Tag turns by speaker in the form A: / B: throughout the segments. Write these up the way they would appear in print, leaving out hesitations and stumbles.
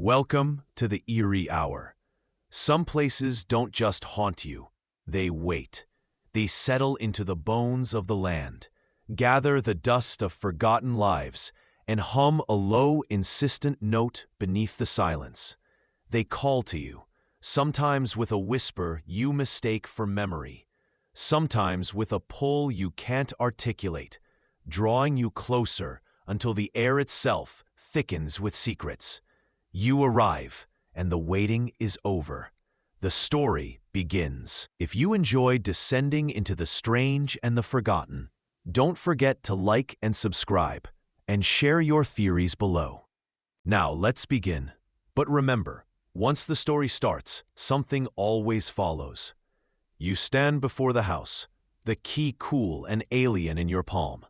A: Welcome to the eerie hour. Some places don't just haunt you, they wait. They settle into the bones of the land, gather the dust of forgotten lives, and hum a low, insistent note beneath the silence. They call to you, sometimes with a whisper you mistake for memory, sometimes with a pull you can't articulate, drawing you closer until the air itself thickens with secrets. You arrive, and the waiting is over. The story begins. If you enjoy descending into the strange and the forgotten, don't forget to like and subscribe, and share your theories below. Now, let's begin. But remember, once the story starts, something always follows. You stand before the house, the key cool and alien in your palm.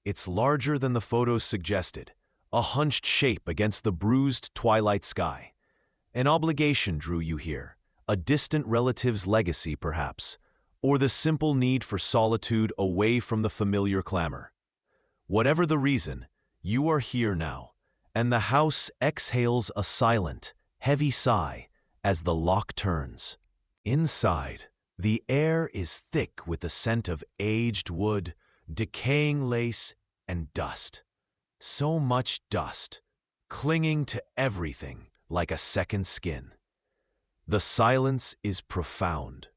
A: It's larger than the photos suggested, a hunched shape against the bruised twilight sky. An obligation drew you here, a distant relative's legacy perhaps, or the simple need for solitude away from the familiar clamor. Whatever the reason, you are here now, and the house exhales a silent, heavy sigh as the lock turns. Inside, the air is thick with the scent of aged wood, decaying lace, and dust. So much dust, clinging to everything like a second skin. The silence is profound,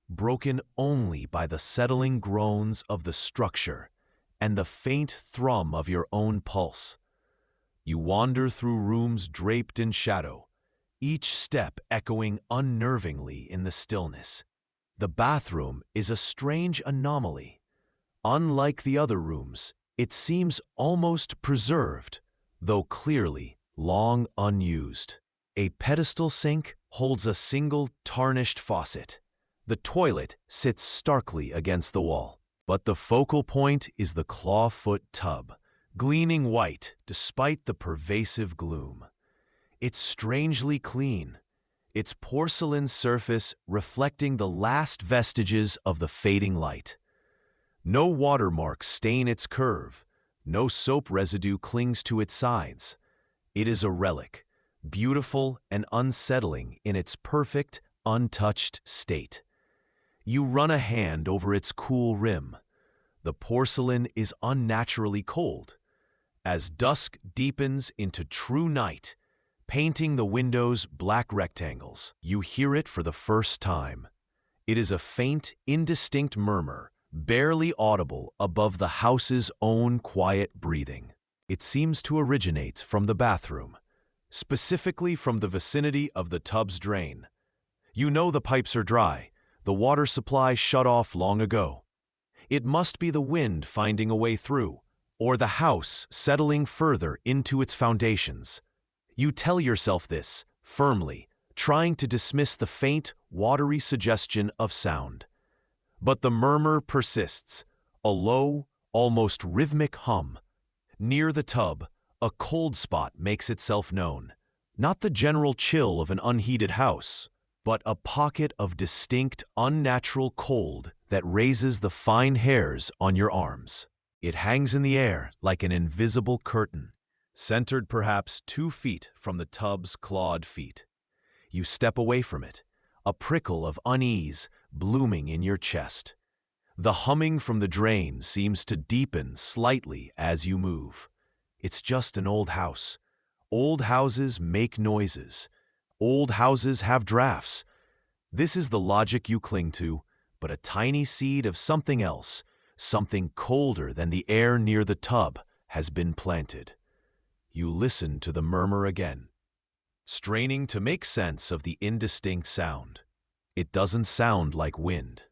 A: broken only by the settling groans of the structure and the faint thrum of your own pulse. You wander through rooms draped in shadow, each step echoing unnervingly in the stillness. The bathroom is a strange anomaly. Unlike the other rooms, it seems almost preserved, though clearly long unused. A pedestal sink holds a single tarnished faucet. The toilet sits starkly against the wall, but the focal point is the clawfoot tub, gleaming white despite the pervasive gloom. It's strangely clean, its porcelain surface reflecting the last vestiges of the fading light. No watermarks stain its curve, no soap residue clings to its sides. It is a relic, beautiful and unsettling in its perfect, untouched state. You run a hand over its cool rim. The porcelain is unnaturally cold. As dusk deepens into true night, painting the windows black rectangles, you hear it for the first time. It is a faint, indistinct murmur, barely audible above the house's own quiet breathing. It seems to originate from the bathroom, specifically from the vicinity of the tub's drain. You know the pipes are dry, the water supply shut off long ago. It must be the wind finding a way through, or the house settling further into its foundations. You tell yourself this, firmly, trying to dismiss the faint, watery suggestion of sound. But the murmur persists, a low, almost rhythmic hum. Near the tub, a cold spot makes itself known. Not the general chill of an unheated house, but a pocket of distinct, unnatural cold that raises the fine hairs on your arms. It hangs in the air like an invisible curtain, centered perhaps 2 feet from the tub's clawed feet. You step away from it, a prickle of unease blooming in your chest. The humming from the drain seems to deepen slightly as you move. It's just an old house. Old houses make noises. Old houses have drafts. This is the logic you cling to, but a tiny seed of something else, something colder than the air near the tub, has been planted. You listen to the murmur again, straining to make sense of the indistinct sound. It doesn't sound like wind.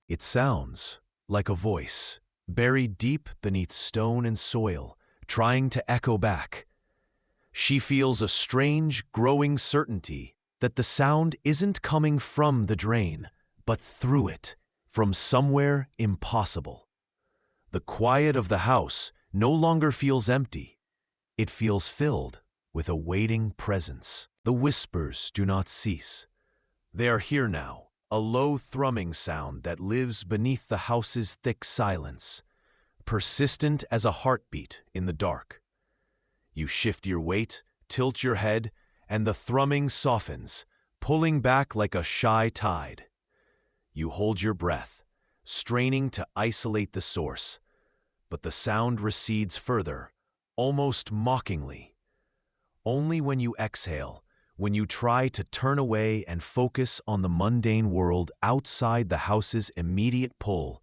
A: It sounds like a voice, buried deep beneath stone and soil, trying to echo back. She feels a strange, growing certainty that the sound isn't coming from the drain, but through it, from somewhere impossible. The quiet of the house no longer feels empty. It feels filled with a waiting presence. The whispers do not cease. They are here now, a low thrumming sound that lives beneath the house's thick silence, persistent as a heartbeat in the dark. You shift your weight, tilt your head, and the thrumming softens, pulling back like a shy tide. You hold your breath, straining to isolate the source, but the sound recedes further, almost mockingly. Only when you exhale, when you try to turn away and focus on the mundane world outside the house's immediate pull,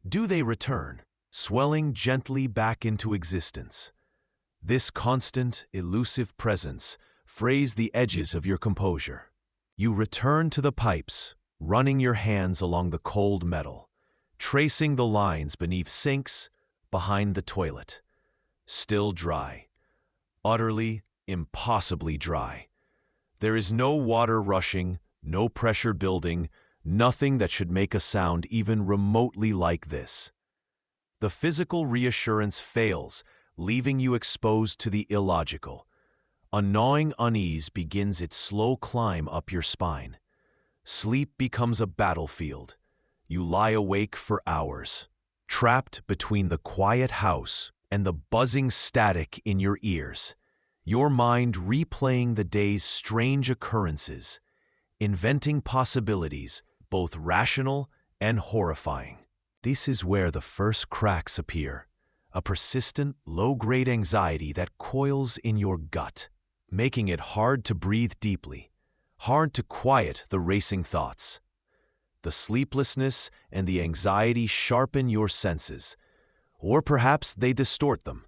A: do they return, swelling gently back into existence. This constant, elusive presence frays the edges of your composure. You return to the pipes, running your hands along the cold metal, tracing the lines beneath sinks, behind the toilet. Still dry. Utterly, impossibly dry. There is no water rushing, no pressure building, nothing that should make a sound even remotely like this. The physical reassurance fails, leaving you exposed to the illogical. A gnawing unease begins its slow climb up your spine. Sleep becomes a battlefield. You lie awake for hours, trapped between the quiet house and the buzzing static in your ears, your mind replaying the day's strange occurrences, inventing possibilities, both rational and horrifying. This is where the first cracks appear, a persistent, low-grade anxiety that coils in your gut, making it hard to breathe deeply, hard to quiet the racing thoughts. The sleeplessness and the anxiety sharpen your senses, or perhaps they distort them.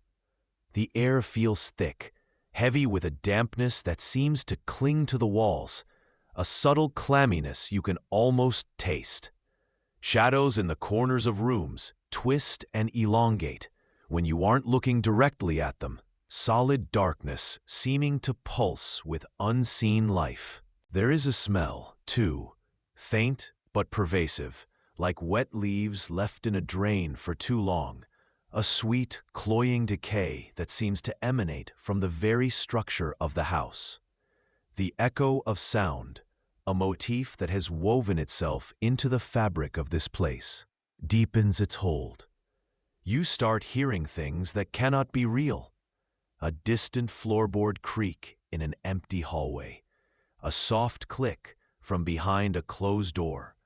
A: The air feels thick, heavy with a dampness that seems to cling to the walls, a subtle clamminess you can almost taste. Shadows in the corners of rooms twist and elongate when you aren't looking directly at them, solid darkness seeming to pulse with unseen life. There is a smell, too, faint but pervasive, like wet leaves left in a drain for too long, a sweet, cloying decay that seems to emanate from the very structure of the house. The echo of sound, a motif that has woven itself into the fabric of this place, deepens its hold. You start hearing things that cannot be real. A distant floorboard creak in an empty hallway, a soft click from behind a closed door,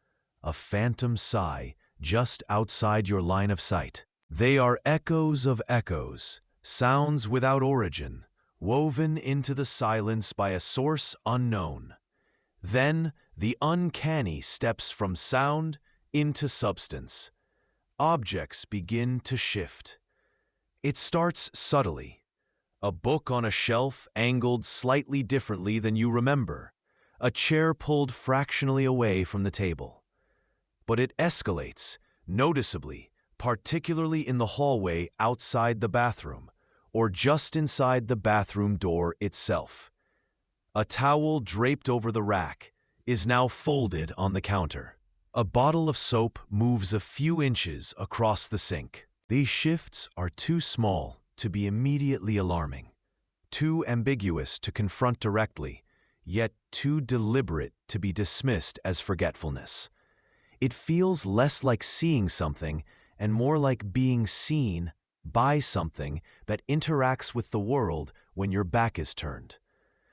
A: a phantom sigh just outside your line of sight. They are echoes of echoes, sounds without origin, woven into the silence by a source unknown. Then the uncanny steps from sound into substance. Objects begin to shift. It starts subtly. A book on a shelf angled slightly differently than you remember. A chair pulled fractionally away from the table. But it escalates, noticeably, particularly in the hallway outside the bathroom, or just inside the bathroom door itself. A towel draped over the rack is now folded on the counter. A bottle of soap moves a few inches across the sink. These shifts are too small to be immediately alarming, too ambiguous to confront directly, yet too deliberate to be dismissed as forgetfulness. It feels less like seeing something and more like being seen by something that interacts with the world when your back is turned.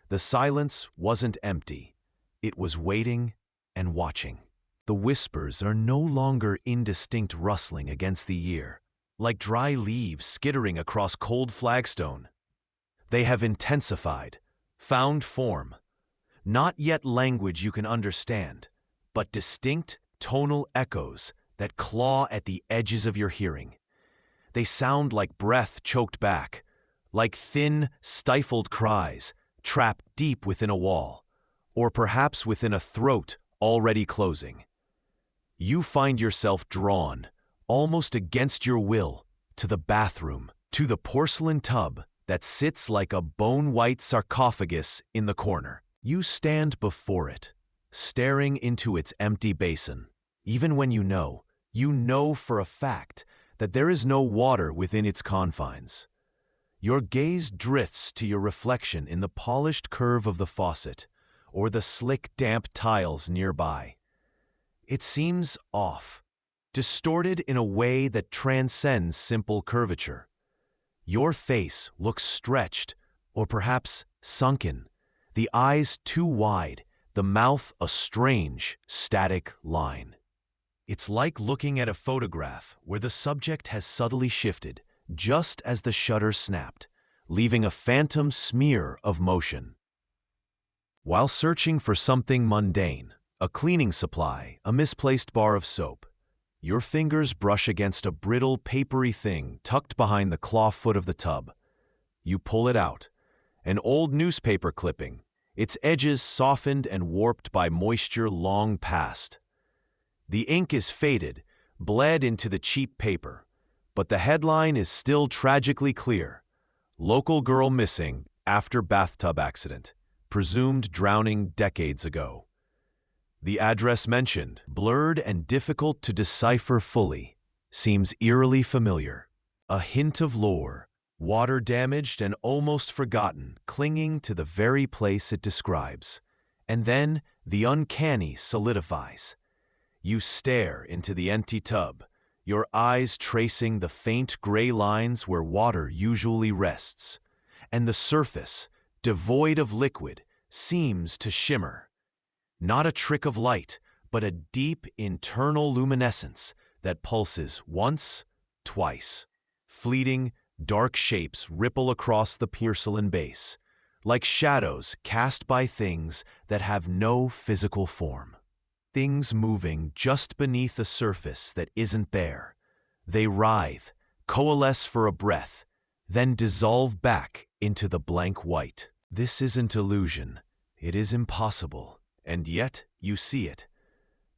A: The silence wasn't empty. It was waiting and watching. The whispers are no longer indistinct rustling against the ear, like dry leaves skittering across cold flagstone. They have intensified, found form. Not yet language you can understand, but distinct tonal echoes that claw at the edges of your hearing. They sound like breath choked back, like thin, stifled cries trapped deep within a wall, or perhaps within a throat already closing. You find yourself drawn, almost against your will, to the bathroom, to the porcelain tub that sits like a bone-white sarcophagus in the corner. You stand before it, staring into its empty basin, even when you know for a fact that there is no water within its confines. Your gaze drifts to your reflection in the polished curve of the faucet, or the slick, damp tiles nearby. It seems off, distorted in a way that transcends simple curvature. Your face looks stretched, or perhaps sunken, the eyes too wide, the mouth a strange, static line. It's like looking at a photograph where the subject has subtly shifted, just as the shutter snapped, leaving a phantom smear of motion. While searching for something mundane, a cleaning supply, a misplaced bar of soap, your fingers brush against a brittle, papery thing tucked behind the claw foot of the tub. You pull it out, an old newspaper clipping, its edges softened and warped by moisture long past. The ink is faded, bled into the cheap paper, but the headline is still tragically clear. Local girl missing after bathtub accident, presumed drowning decades ago. The address mentioned, blurred and difficult to decipher fully, seems eerily familiar. A hint of lore, water-damaged and almost forgotten, clinging to the very place it describes. And then the uncanny solidifies. You stare into the empty tub, your eyes tracing the faint gray lines where water usually rests, and the surface, devoid of liquid, seems to shimmer. Not a trick of light, but a deep internal luminescence that pulses once, twice. Fleeting, dark shapes ripple across the porcelain base, like shadows cast by things that have no physical form. Things moving just beneath a surface that isn't there. They writhe, coalesce for a breath, then dissolve back into the blank white. This isn't illusion. It is impossible. And yet, you see it.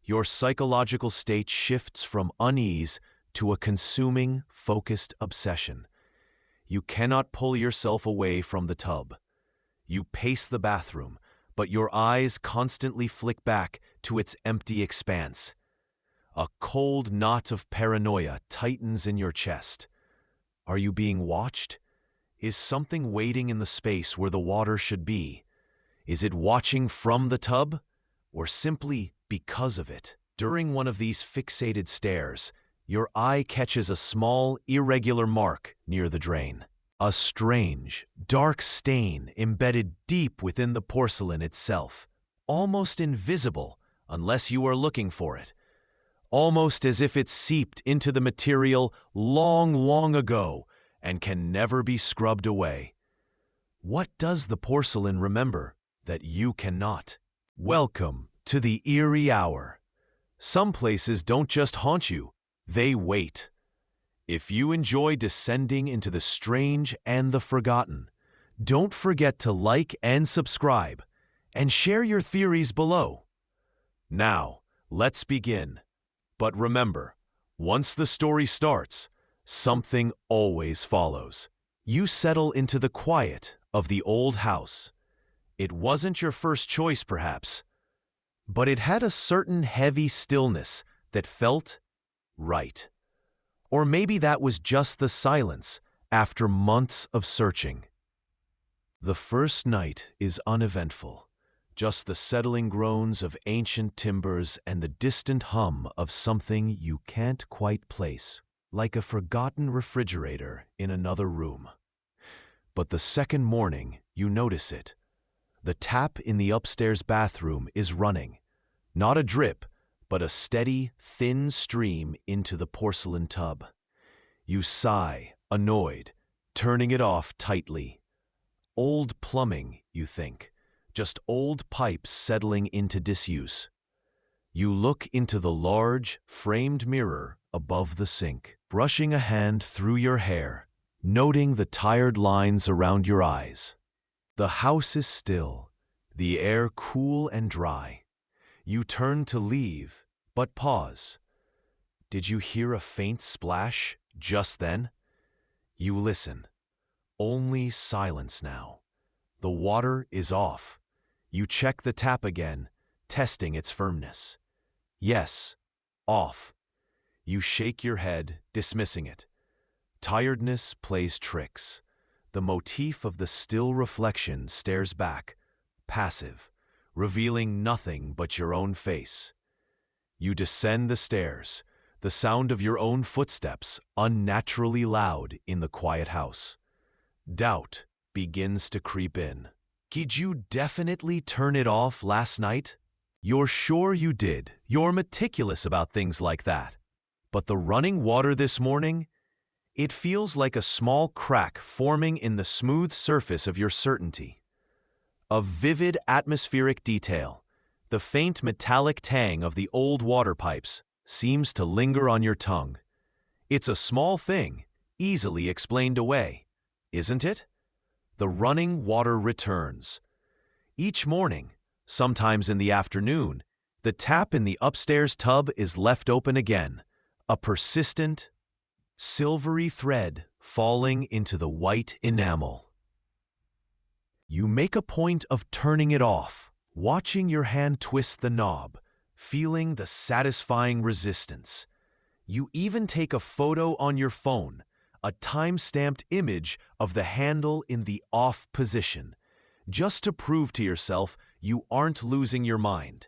A: Your psychological state shifts from unease to a consuming, focused obsession. You cannot pull yourself away from the tub. You pace the bathroom, but your eyes constantly flick back to its empty expanse. A cold knot of paranoia tightens in your chest. Are you being watched? Is something waiting in the space where the water should be? Is it watching from the tub, or simply because of it? During one of these fixated stares, your eye catches a small, irregular mark near the drain. A strange, dark stain embedded deep within the porcelain itself, almost invisible unless you are looking for it. Almost as if it seeped into the material long, long ago and can never be scrubbed away. What does the porcelain remember that you cannot? Welcome to the eerie hour. Some places don't just haunt you, they wait. If you enjoy descending into the strange and the forgotten, don't forget to like and subscribe, and share your theories below. Now, let's begin. But remember, once the story starts, something always follows. You settle into the quiet of the old house. It wasn't your first choice, perhaps, but it had a certain heavy stillness that felt right. Or maybe that was just the silence after months of searching. The first night is uneventful, just the settling groans of ancient timbers and the distant hum of something you can't quite place, like a forgotten refrigerator in another room. But the second morning, you notice it. The tap in the upstairs bathroom is running, not a drip, but a steady, thin stream into the porcelain tub. You sigh, annoyed, turning it off tightly. Old plumbing, you think, just old pipes settling into disuse. You look into the large, framed mirror above the sink, brushing a hand through your hair, noting the tired lines around your eyes. The house is still, the air cool and dry. You turn to leave, but pause. Did you hear a faint splash just then? You listen. Only silence now. The water is off. You check the tap again, testing its firmness. Yes, off. You shake your head, dismissing it. Tiredness plays tricks. The motif of the still reflection stares back, passive, revealing nothing but your own face. You descend the stairs, the sound of your own footsteps unnaturally loud in the quiet house. Doubt begins to creep in. Did you definitely turn it off last night? You're sure you did. You're meticulous about things like that. But the running water this morning? It feels like a small crack forming in the smooth surface of your certainty. A vivid atmospheric detail, the faint metallic tang of the old water pipes, seems to linger on your tongue. It's a small thing, easily explained away, isn't it? The running water returns. Each morning, sometimes in the afternoon, the tap in the upstairs tub is left open again, a persistent, silvery thread falling into the white enamel. You make a point of turning it off, watching your hand twist the knob, feeling the satisfying resistance. You even take a photo on your phone, a time-stamped image of the handle in the off position, just to prove to yourself you aren't losing your mind.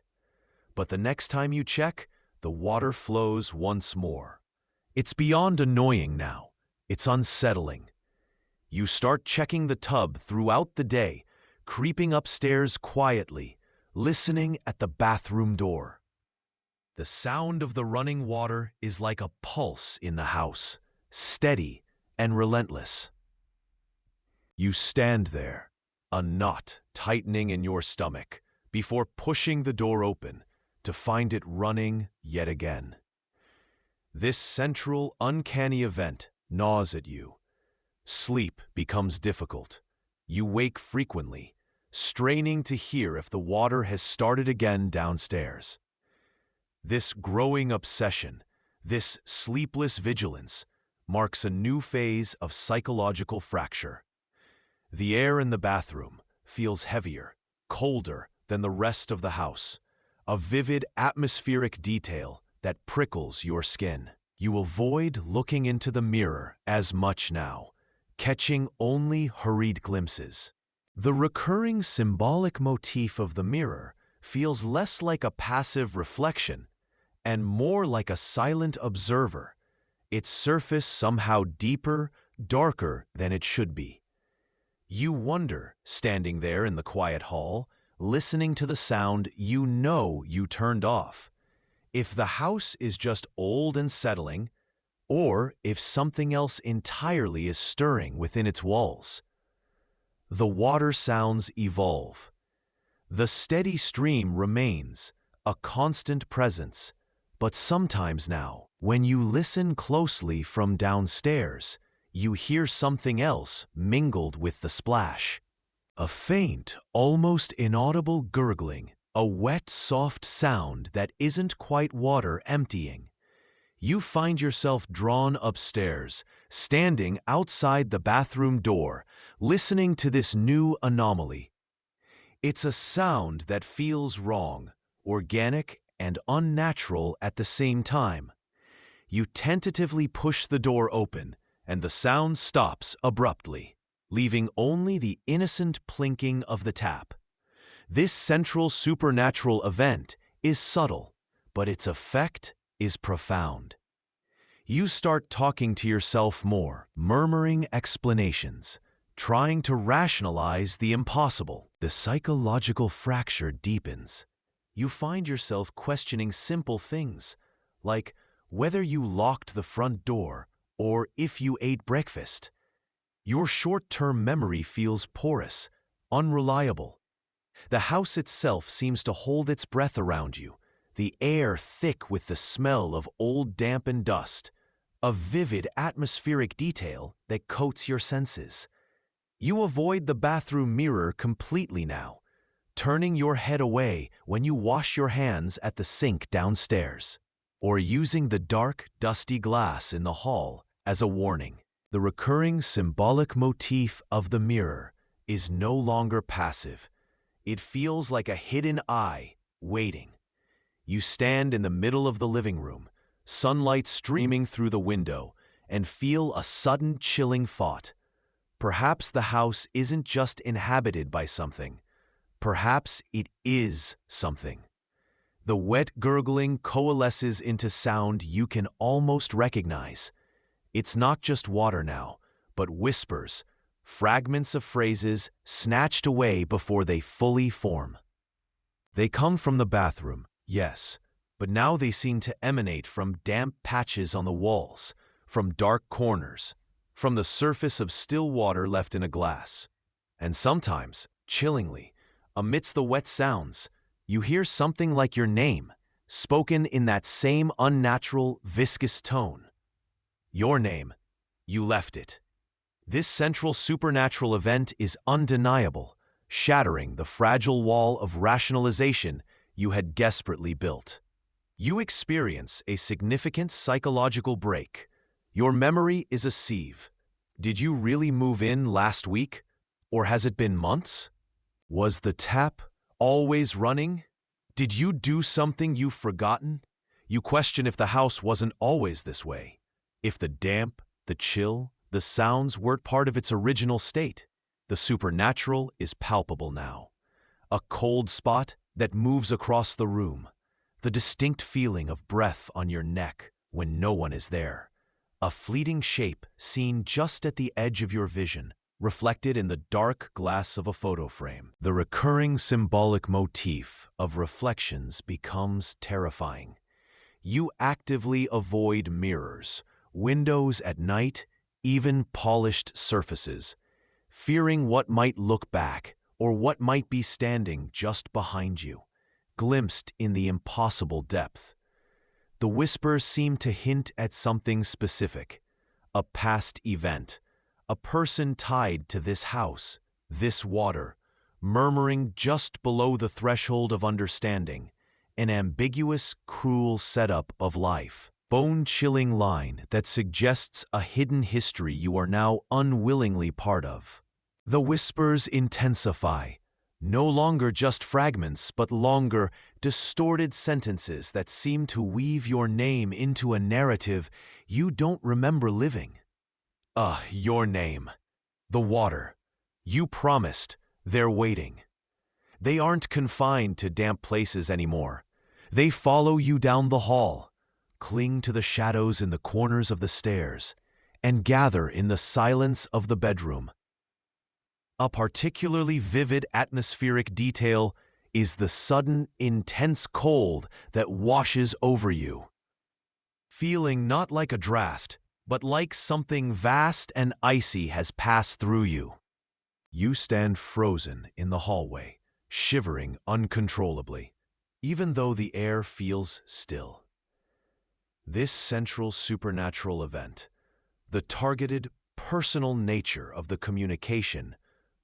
A: But the next time you check, the water flows once more. It's beyond annoying now. It's unsettling. You start checking the tub throughout the day, creeping upstairs quietly, listening at the bathroom door. The sound of the running water is like a pulse in the house, steady and relentless. You stand there, a knot tightening in your stomach, before pushing the door open to find it running yet again. This central, uncanny event gnaws at you. Sleep becomes difficult. You wake frequently, straining to hear if the water has started again downstairs. This growing obsession, this sleepless vigilance, marks a new phase of psychological fracture. The air in the bathroom feels heavier, colder than the rest of the house, a vivid atmospheric detail that prickles your skin. You avoid looking into the mirror as much now, catching only hurried glimpses. The recurring symbolic motif of the mirror feels less like a passive reflection and more like a silent observer, its surface somehow deeper, darker than it should be. You wonder, standing there in the quiet hall, listening to the sound you know you turned off, if the house is just old and settling, or if something else entirely is stirring within its walls. The water sounds evolve. The steady stream remains, a constant presence, but sometimes now, when you listen closely from downstairs, you hear something else mingled with the splash. A faint, almost inaudible gurgling, a wet, soft sound that isn't quite water emptying. You find yourself drawn upstairs, standing outside the bathroom door, listening to this new anomaly. It's a sound that feels wrong, organic and unnatural at the same time. You tentatively push the door open, and the sound stops abruptly, leaving only the innocent plinking of the tap. This central supernatural event is subtle, but its effect is profound. You start talking to yourself more, murmuring explanations, trying to rationalize the impossible. The psychological fracture deepens. You find yourself questioning simple things, like whether you locked the front door or if you ate breakfast. Your short-term memory feels porous, unreliable. The house itself seems to hold its breath around you, the air thick with the smell of old damp and dust, a vivid atmospheric detail that coats your senses. You avoid the bathroom mirror completely now, turning your head away when you wash your hands at the sink downstairs, or using the dark, dusty glass in the hall as a warning. The recurring symbolic motif of the mirror is no longer passive. It feels like a hidden eye, waiting. You stand in the middle of the living room, sunlight streaming through the window, and feel a sudden chilling thought. Perhaps the house isn't just inhabited by something. Perhaps it is something. The wet gurgling coalesces into sound you can almost recognize. It's not just water now, but whispers, fragments of phrases snatched away before they fully form. They come from the bathroom, yes, but now they seem to emanate from damp patches on the walls, from dark corners, from the surface of still water left in a glass. And sometimes, chillingly, amidst the wet sounds, you hear something like your name, spoken in that same unnatural, viscous tone. Your name. You left it. This central supernatural event is undeniable, shattering the fragile wall of rationalization you had desperately built. You experience a significant psychological break. Your memory is a sieve. Did you really move in last week? Or has it been months? Was the tap always running? Did you do something you've forgotten? You question if the house wasn't always this way. If the damp, the chill, the sounds weren't part of its original state. The supernatural is palpable now. A cold spot that moves across the room. The distinct feeling of breath on your neck when no one is there. A fleeting shape seen just at the edge of your vision, reflected in the dark glass of a photo frame. The recurring symbolic motif of reflections becomes terrifying. You actively avoid mirrors, windows at night, even polished surfaces, fearing what might look back or what might be standing just behind you, glimpsed in the impossible depth. The whispers seem to hint at something specific, a past event, a person tied to this house, this water, murmuring just below the threshold of understanding, an ambiguous, cruel setup of life. Bone-chilling line that suggests a hidden history you are now unwillingly part of. The whispers intensify, no longer just fragments, but longer, distorted sentences that seem to weave your name into a narrative you don't remember living. Your name. The water. You promised. They're waiting. They aren't confined to damp places anymore. They follow you down the hall, cling to the shadows in the corners of the stairs, and gather in the silence of the bedroom. A particularly vivid atmospheric detail is the sudden, intense cold that washes over you. Feeling not like a draft, but like something vast and icy has passed through you. You stand frozen in the hallway, shivering uncontrollably, even though the air feels still. This central supernatural event, the targeted, personal nature of the communication,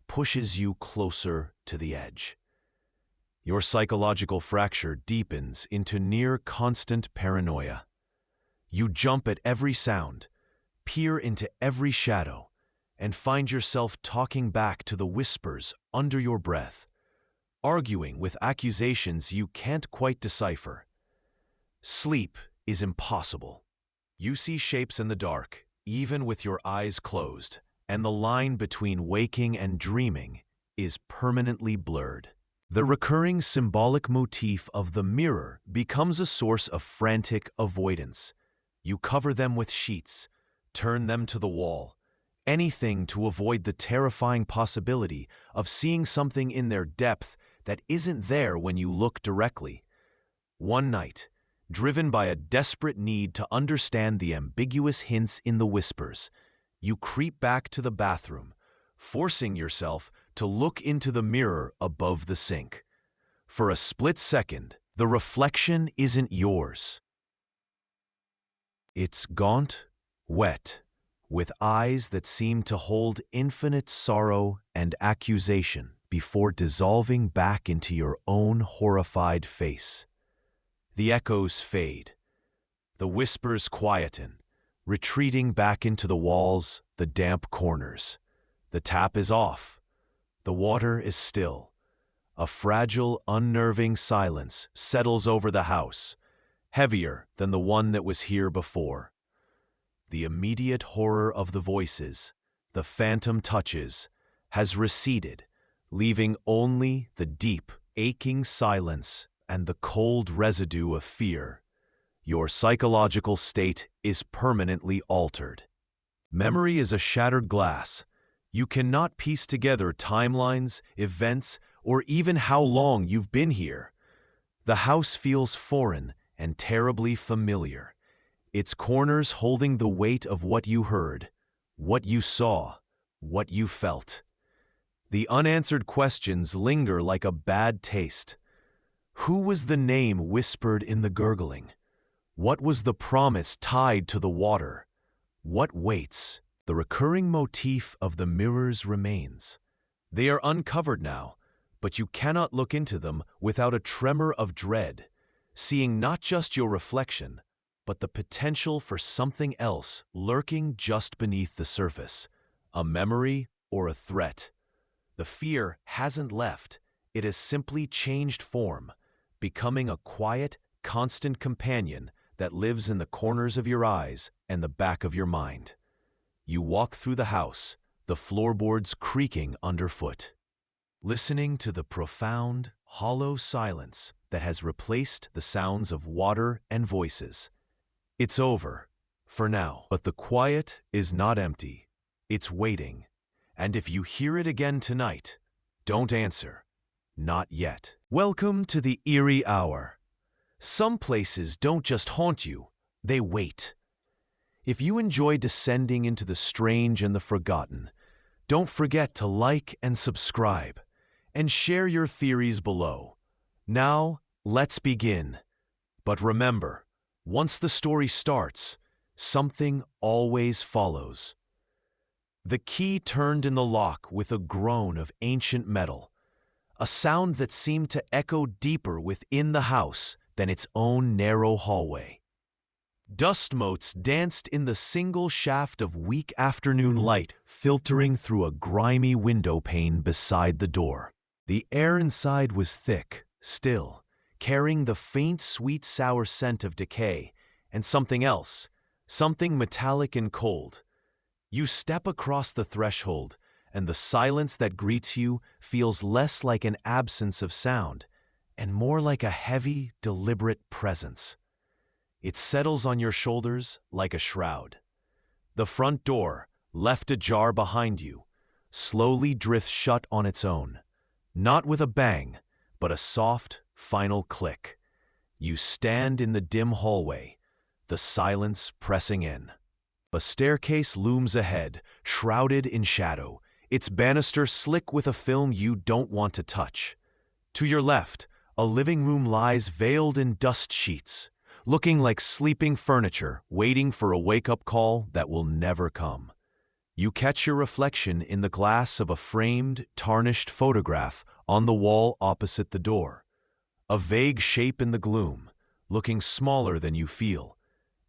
A: pushes you closer to the edge. Your psychological fracture deepens into near-constant paranoia. You jump at every sound, peer into every shadow, and find yourself talking back to the whispers under your breath, arguing with accusations you can't quite decipher. Sleep is impossible. You see shapes in the dark, even with your eyes closed, and the line between waking and dreaming is permanently blurred. The recurring symbolic motif of the mirror becomes a source of frantic avoidance. You cover them with sheets, turn them to the wall, anything to avoid the terrifying possibility of seeing something in their depth that isn't there when you look directly. One night, driven by a desperate need to understand the ambiguous hints in the whispers, you creep back to the bathroom, forcing yourself to look into the mirror above the sink. For a split second, the reflection isn't yours. It's gaunt, wet, with eyes that seem to hold infinite sorrow and accusation before dissolving back into your own horrified face. The echoes fade. The whispers quieten, retreating back into the walls, the damp corners. The tap is off. The water is still. A fragile, unnerving silence settles over the house, heavier than the one that was here before. The immediate horror of the voices, the phantom touches, has receded, leaving only the deep, aching silence and the cold residue of fear. Your psychological state is permanently altered. Memory is a shattered glass. You cannot piece together timelines, events, or even how long you've been here. The house feels foreign and terribly familiar, its corners holding the weight of what you heard, what you saw, what you felt. The unanswered questions linger like a bad taste. Who was the name whispered in the gurgling? What was the promise tied to the water? What waits? The recurring motif of the mirrors remains. They are uncovered now, but you cannot look into them without a tremor of dread, seeing not just your reflection, but the potential for something else lurking just beneath the surface, a memory or a threat. The fear hasn't left, it has simply changed form, becoming a quiet, constant companion that lives in the corners of your eyes and the back of your mind. You walk through the house, the floorboards creaking underfoot, listening to the profound, hollow silence that has replaced the sounds of water and voices. It's over, for now, but the quiet is not empty. It's waiting, and if you hear it again tonight, don't answer. Not yet. Welcome to the eerie hour. Some places don't just haunt you, they wait. If you enjoy descending into the strange and the forgotten, don't forget to like and subscribe, and share your theories below. Now, let's begin. But remember, once the story starts, something always follows. The key turned in the lock with a groan of ancient metal, a sound that seemed to echo deeper within the house than its own narrow hallway. Dust motes danced in the single shaft of weak afternoon light filtering through a grimy window pane beside the door. The air inside was thick, still, carrying the faint sweet sour scent of decay and something else, something metallic and cold. You step across the threshold, and the silence that greets you feels less like an absence of sound and more like a heavy, deliberate presence. It settles on your shoulders like a shroud. The front door, left ajar behind you, slowly drifts shut on its own, not with a bang, but a soft, final click. You stand in the dim hallway, the silence pressing in. A staircase looms ahead, shrouded in shadow, its banister slick with a film you don't want to touch. To your left, a living room lies veiled in dust sheets, looking like sleeping furniture waiting for a wake-up call that will never come. You catch your reflection in the glass of a framed, tarnished photograph on the wall opposite the door. A vague shape in the gloom, looking smaller than you feel,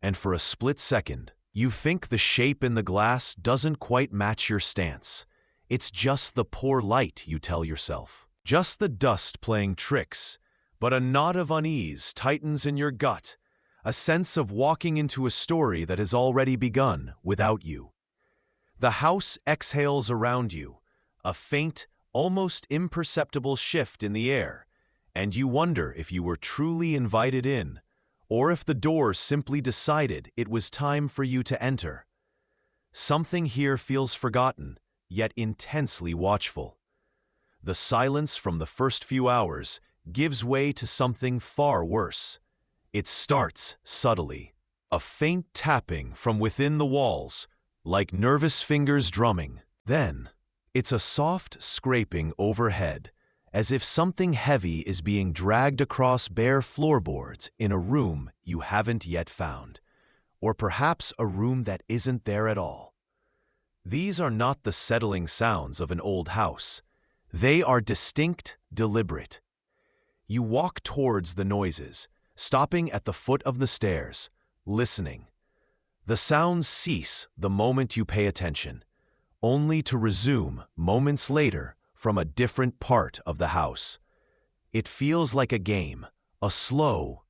A: and for a split second, you think the shape in the glass doesn't quite match your stance. It's just the poor light, you tell yourself. Just the dust playing tricks, but a knot of unease tightens in your gut, a sense of walking into a story that has already begun without you. The house exhales around you, a faint, almost imperceptible shift in the air, and you wonder if you were truly invited in, or if the door simply decided it was time for you to enter. Something here feels forgotten, yet intensely watchful. The silence from the first few hours gives way to something far worse. It starts subtly, a faint tapping from within the walls, like nervous fingers drumming. Then, it's a soft scraping overhead, as if something heavy is being dragged across bare floorboards in a room you haven't yet found, or perhaps a room that isn't there at all. These are not the settling sounds of an old house. They are distinct, deliberate. You walk towards the noises, stopping at the foot of the stairs, listening. The sounds cease the moment you pay attention, only to resume moments later from a different part of the house. It feels like a game, a slow,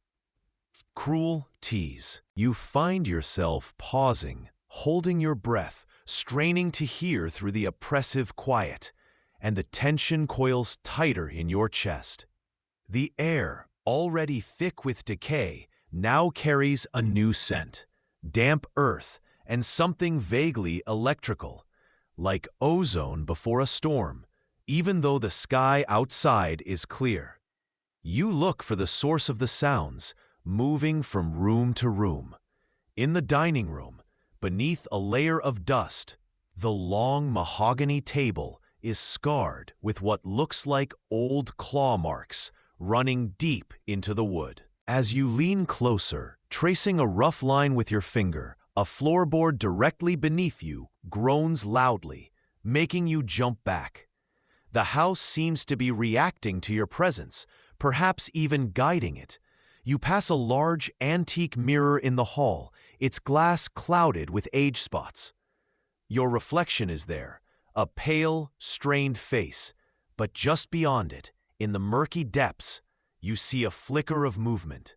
A: cruel tease. You find yourself pausing, holding your breath, straining to hear through the oppressive quiet, and the tension coils tighter in your chest. The air, already thick with decay, now carries a new scent, damp earth and something vaguely electrical, like ozone before a storm, even though the sky outside is clear. You look for the source of the sounds, moving from room to room. In the dining room, beneath a layer of dust, the long mahogany table is scarred with what looks like old claw marks running deep into the wood. As you lean closer, tracing a rough line with your finger, a floorboard directly beneath you groans loudly, making you jump back. The house seems to be reacting to your presence, perhaps even guiding it. You pass a large antique mirror in the hall, its glass clouded with age spots. Your reflection is there, a pale, strained face, but just beyond it, in the murky depths, you see a flicker of movement,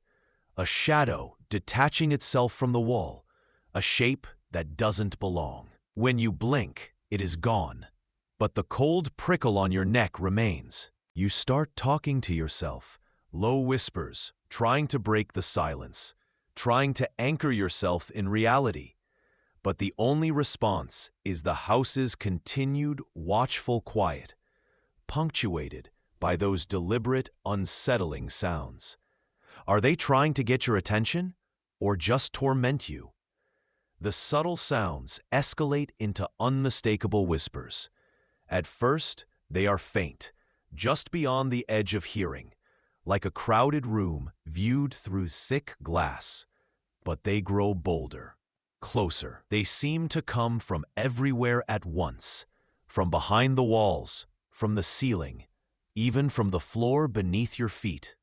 A: a shadow detaching itself from the wall, a shape that doesn't belong. When you blink, it is gone, but the cold prickle on your neck remains. You start talking to yourself, low whispers, trying to break the silence, trying to anchor yourself in reality. But the only response is the house's continued watchful quiet, punctuated by those deliberate, unsettling sounds. Are they trying to get your attention, or just torment you? The subtle sounds escalate into unmistakable whispers. At first, they are faint, just beyond the edge of hearing, like a crowded room viewed through thick glass. But they grow bolder, closer. They seem to come from everywhere at once, from behind the walls, from the ceiling, even from the floor beneath your feet.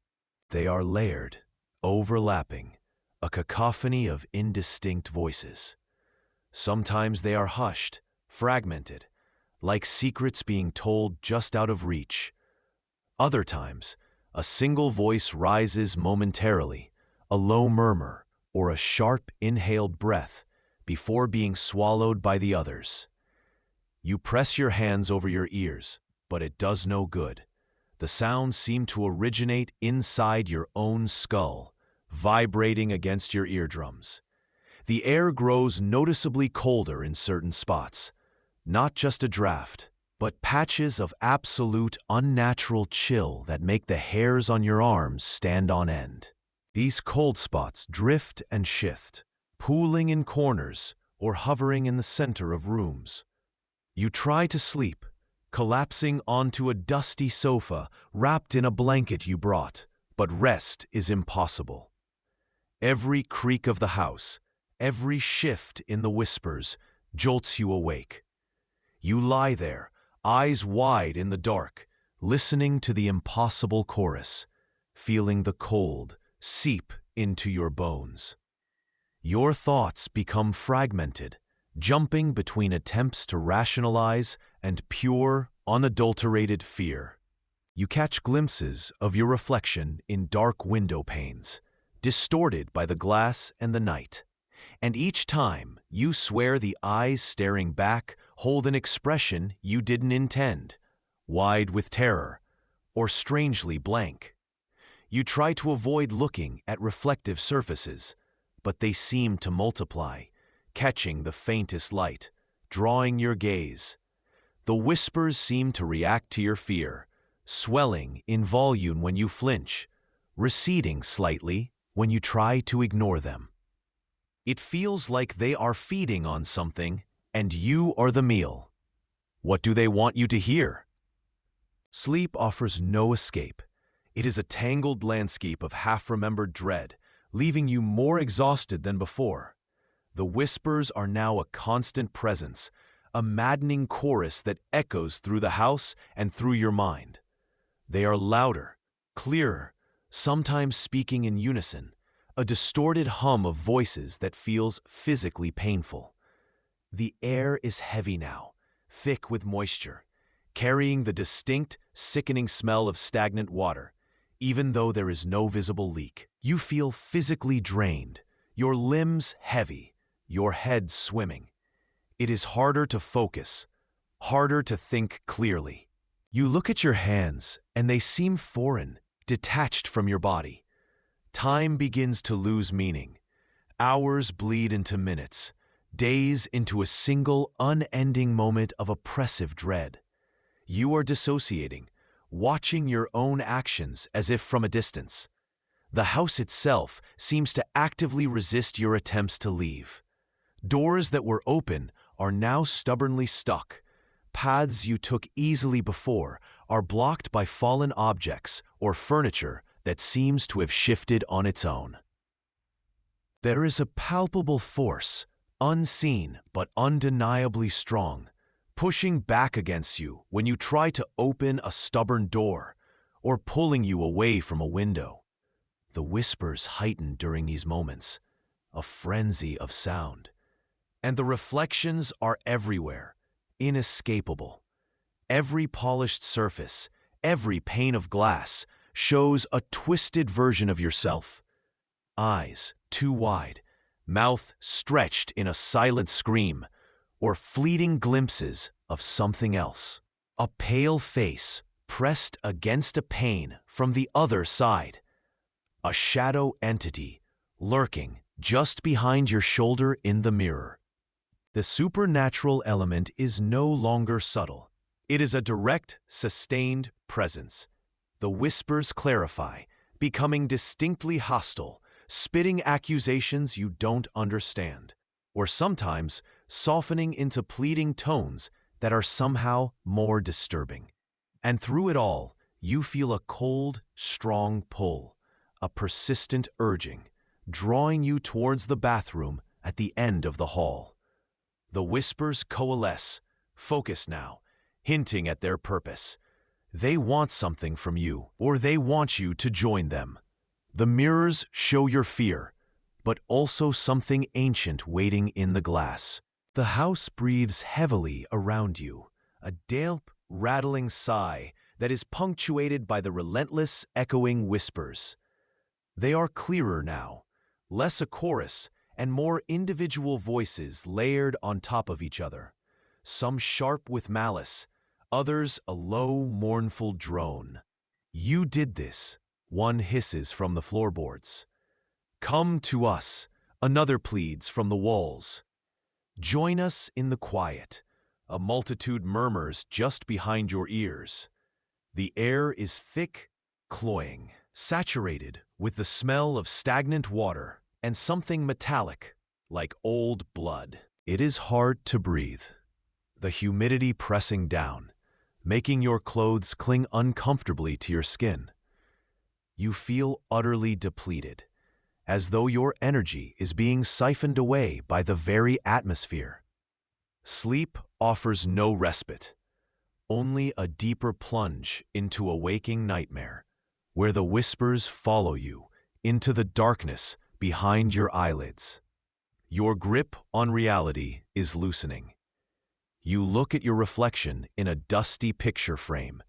A: They are layered, overlapping, a cacophony of indistinct voices. Sometimes they are hushed, fragmented, like secrets being told just out of reach. Other times, a single voice rises momentarily, a low murmur or a sharp inhaled breath before being swallowed by the others. You press your hands over your ears, but it does no good. The sounds seem to originate inside your own skull, vibrating against your eardrums. The air grows noticeably colder in certain spots, not just a draft, but patches of absolute unnatural chill that make the hairs on your arms stand on end. These cold spots drift and shift, pooling in corners or hovering in the center of rooms. You try to sleep, collapsing onto a dusty sofa wrapped in a blanket you brought, but rest is impossible. Every creak of the house, every shift in the whispers, jolts you awake. You lie there, eyes wide in the dark, listening to the impossible chorus, feeling the cold seep into your bones. Your thoughts become fragmented, jumping between attempts to rationalize and pure, unadulterated fear. You catch glimpses of your reflection in dark window panes, distorted by the glass and the night. And each time, you swear the eyes staring back hold an expression you didn't intend, wide with terror, or strangely blank. You try to avoid looking at reflective surfaces, but they seem to multiply, catching the faintest light, drawing your gaze. The whispers seem to react to your fear, swelling in volume when you flinch, receding slightly when you try to ignore them. It feels like they are feeding on something, and you are the meal. What do they want you to hear? Sleep offers no escape. It is a tangled landscape of half-remembered dread, leaving you more exhausted than before. The whispers are now a constant presence, a maddening chorus that echoes through the house and through your mind. They are louder, clearer, sometimes speaking in unison, a distorted hum of voices that feels physically painful. The air is heavy now, thick with moisture, carrying the distinct, sickening smell of stagnant water. Even though there is no visible leak, you feel physically drained, your limbs heavy, your head swimming. It is harder to focus, harder to think clearly. You look at your hands, and they seem foreign, detached from your body. Time begins to lose meaning. Hours bleed into minutes. daze into a single, unending moment of oppressive dread. You are dissociating, watching your own actions as if from a distance. The house itself seems to actively resist your attempts to leave. Doors that were open are now stubbornly stuck. Paths you took easily before are blocked by fallen objects or furniture that seems to have shifted on its own. There is a palpable force, unseen but undeniably strong, pushing back against you when you try to open a stubborn door or pulling you away from a window. The whispers heighten during these moments, a frenzy of sound. And the reflections are everywhere, inescapable. Every polished surface, every pane of glass shows a twisted version of yourself. Eyes too wide, mouth stretched in a silent scream, or fleeting glimpses of something else. A pale face pressed against a pane from the other side. A shadow entity lurking just behind your shoulder in the mirror. The supernatural element is no longer subtle. It is a direct, sustained presence. The whispers clarify, becoming distinctly hostile, spitting accusations you don't understand, or sometimes softening into pleading tones that are somehow more disturbing. And through it all, you feel a cold, strong pull, a persistent urging, drawing you towards the bathroom at the end of the hall. The whispers coalesce, focus now, hinting at their purpose. They want something from you, or they want you to join them. The mirrors show your fear, but also something ancient waiting in the glass. The house breathes heavily around you, a damp, rattling sigh that is punctuated by the relentless, echoing whispers. They are clearer now, less a chorus, and more individual voices layered on top of each other, some sharp with malice, others a low, mournful drone. "You did this," one hisses from the floorboards. "Come to us," another pleads from the walls. "Join us in the quiet," a multitude murmurs just behind your ears. The air is thick, cloying, saturated with the smell of stagnant water and something metallic, like old blood. It is hard to breathe, the humidity pressing down, making your clothes cling uncomfortably to your skin. You feel utterly depleted, as though your energy is being siphoned away by the very atmosphere. Sleep offers no respite, only a deeper plunge into a waking nightmare, where the whispers follow you into the darkness behind your eyelids. Your grip on reality is loosening. You look at your reflection in a dusty picture frame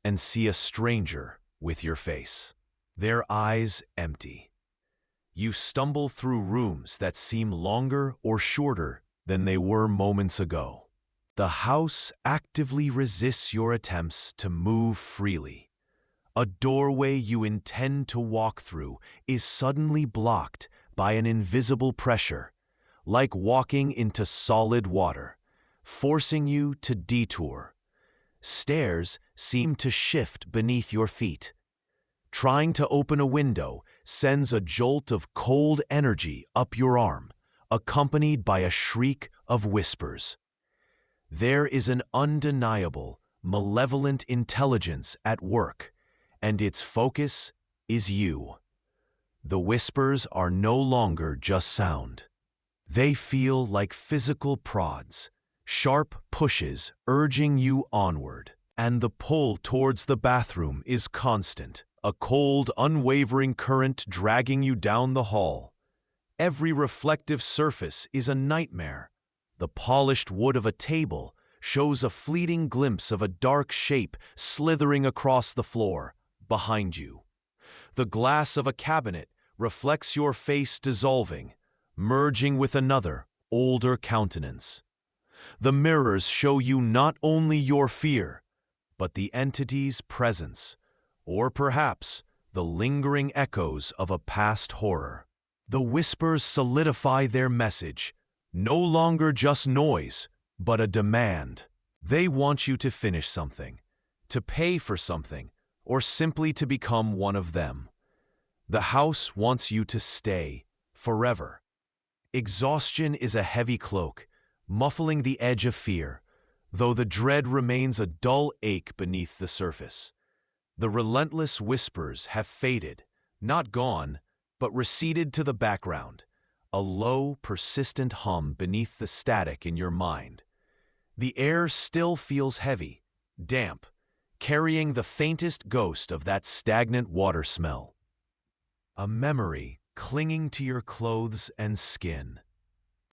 A: and see a stranger with your face, their eyes empty. You stumble through rooms that seem longer or shorter than they were moments ago. The house actively resists your attempts to move freely. A doorway you intend to walk through is suddenly blocked by an invisible pressure, like walking into solid water, forcing you to detour. Stairs seem to shift beneath your feet. Trying to open a window sends a jolt of cold energy up your arm, accompanied by a shriek of whispers. There is an undeniable, malevolent intelligence at work, and its focus is you. The whispers are no longer just sound. They feel like physical prods, sharp pushes urging you onward, and the pull towards the bathroom is constant, a cold, unwavering current dragging you down the hall. Every reflective surface is a nightmare. The polished wood of a table shows a fleeting glimpse of a dark shape slithering across the floor behind you. The glass of a cabinet reflects your face dissolving, merging with another, older countenance. The mirrors show you not only your fear, but the entity's presence, or perhaps the lingering echoes of a past horror. The whispers solidify their message, No longer just noise, but a demand. They want you to finish something, to pay for something, or simply to become one of them. The house wants you to stay, forever. Exhaustion is a heavy cloak, muffling the edge of fear, though the dread remains a dull ache beneath the surface. The relentless whispers have faded, not gone, but receded to the background, a low, persistent hum beneath the static in your mind. The air still feels heavy, damp, carrying the faintest ghost of that stagnant water smell. A memory clinging to your clothes and skin.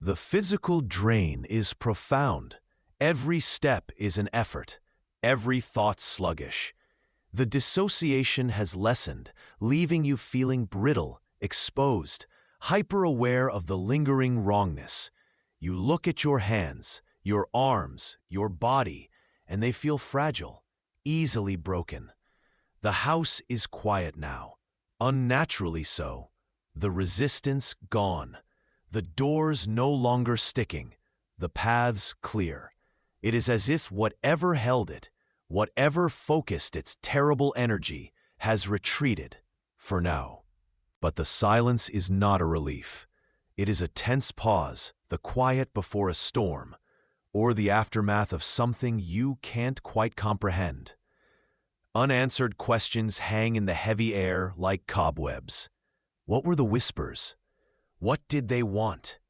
A: The physical drain is profound. Every step is an effort, every thought sluggish. The dissociation has lessened, leaving you feeling brittle, exposed, hyper-aware of the lingering wrongness. You look at your hands, your arms, your body, and they feel fragile, easily broken. The house is quiet now, unnaturally so. The resistance gone, the doors no longer sticking, the paths clear. It is as if whatever held it, whatever focused its terrible energy, has retreated, for now. But the silence is not a relief. It is a tense pause, the quiet before a storm, or the aftermath of something you can't quite comprehend. Unanswered questions hang in the heavy air like cobwebs. What were the whispers? What did they want?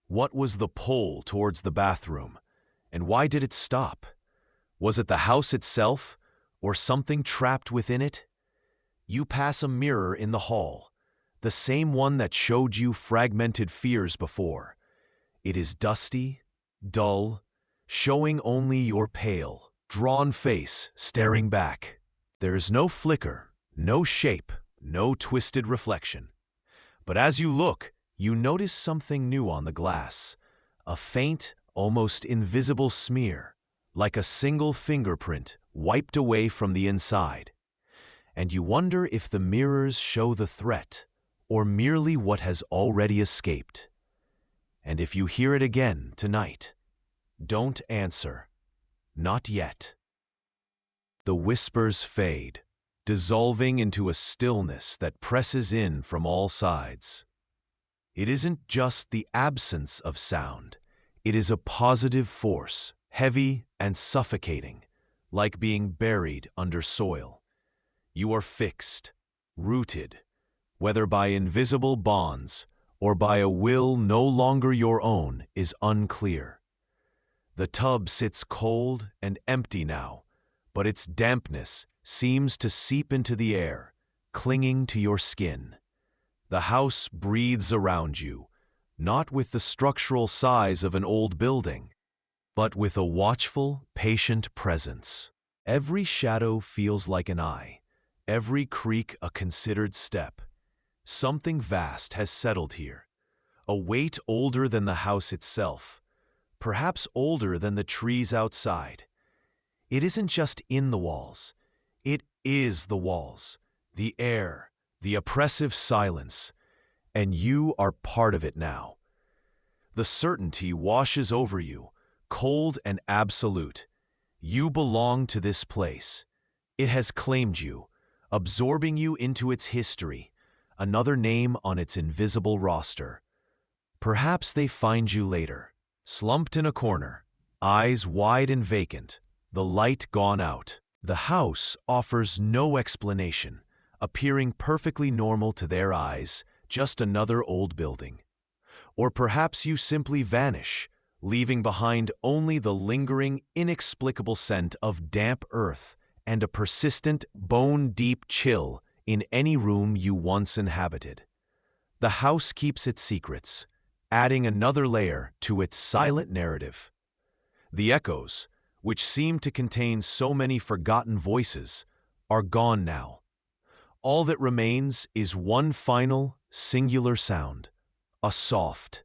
A: What was the pull towards the bathroom? And why did it stop? Was it the house itself, or something trapped within it? You pass a mirror in the hall, the same one that showed you fragmented fears before. It is dusty, dull, showing only your pale, drawn face staring back. There is no flicker, no shape, no twisted reflection. But as you look, you notice something new on the glass, a faint, almost invisible smear, like a single fingerprint wiped away from the inside. And you wonder if the mirrors show the threat, or merely what has already escaped. And if you hear it again tonight, don't answer. Not yet. The whispers fade, dissolving into a stillness that presses in from all sides. It isn't just the absence of sound. It is a positive force, heavy and suffocating, like being buried under soil. You are fixed, rooted, whether by invisible bonds or by a will no longer your own is unclear. The tub sits cold and empty now, but its dampness seems to seep into the air, clinging to your skin. The house breathes around you, not with the structural size of an old building, but with a watchful, patient presence. Every shadow feels like an eye, every creak a considered step. Something vast has settled here, a weight older than the house itself, perhaps older than the trees outside. It isn't just in the walls, it is the walls, the air, the oppressive silence, and you are part of it now. The certainty washes over you, cold and absolute. You belong to this place. It has claimed you, absorbing you into its history, another name on its invisible roster. Perhaps they find you later, slumped in a corner, eyes wide and vacant, the light gone out. The house offers no explanation, appearing perfectly normal to their eyes, just another old building. Or perhaps you simply vanish, leaving behind only the lingering, inexplicable scent of damp earth and a persistent, bone-deep chill in any room you once inhabited. The house keeps its secrets, adding another layer to its silent narrative. The echoes, which seem to contain so many forgotten voices, are gone now. All that remains is one final, singular sound, a soft,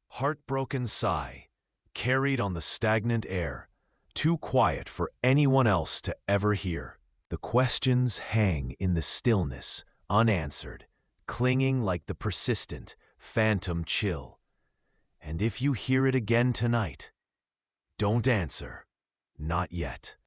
A: heartbroken sigh, carried on the stagnant air, too quiet for anyone else to ever hear. The questions hang in the stillness, unanswered, clinging like the persistent, phantom chill. And if you hear it again tonight, don't answer. Not yet.